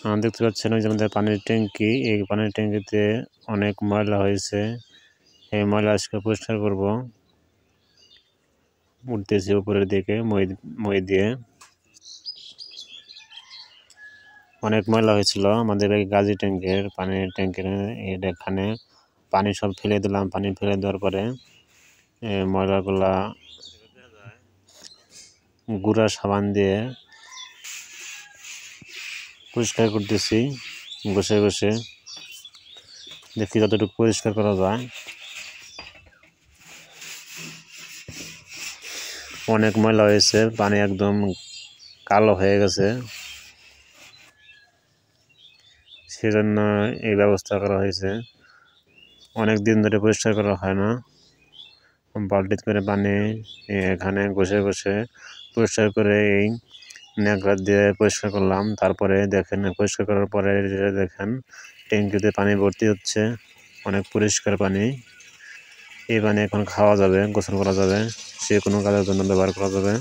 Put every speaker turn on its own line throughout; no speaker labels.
দেখতে পাচ্ছেন ওই যে আমাদের পানির ট্যাঙ্কি, এই পানির ট্যাঙ্কিতে অনেক ময়লা হয়েছে। এই ময়লা আজকে পরিষ্কার করব। উঠতেছি উপরের দিকে মই দিয়ে। অনেক ময়লা হয়েছিল আমাদের এই গাজী ট্যাঙ্কের পানির ট্যাঙ্কের এখানে পানি সব ফেলে দিলাম। পানি ফেলে দেওয়ার পরে ময়লাগুলা গুঁড়া সাবান দিয়ে পরিষ্কার করতেছি ঘষে ঘষে, দেখি যতটুকু পরিষ্কার করা যায়। অনেক ময়লা হয়েছে, পানি একদম কালো হয়ে গেছে, সেজন্য এই ব্যবস্থা করা হয়েছে। অনেক দিন ধরে পরিষ্কার করা হয় না। বালতিতে করে পানি এখানে ঘষে ঘষে পরিষ্কার করে এই ন্যাকড়া দিয়ে পরিষ্কার করলাম। তারপরে দেখেন পরিষ্কার করার পরে দেখেন ট্যাঙ্কিতে পানি ভর্তি হচ্ছে, অনেক পরিষ্কার পানি। এই পানি এখন খাওয়া যাবে, গোসল করা যাবে, যে কোনো কাজের জন্য ব্যবহার করা যাবে।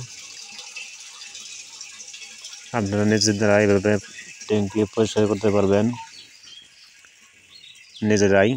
আপনারা নিজেরা এইভাবে ট্যাঙ্কি পরিষ্কার করতে পারবেন নিজেরাই।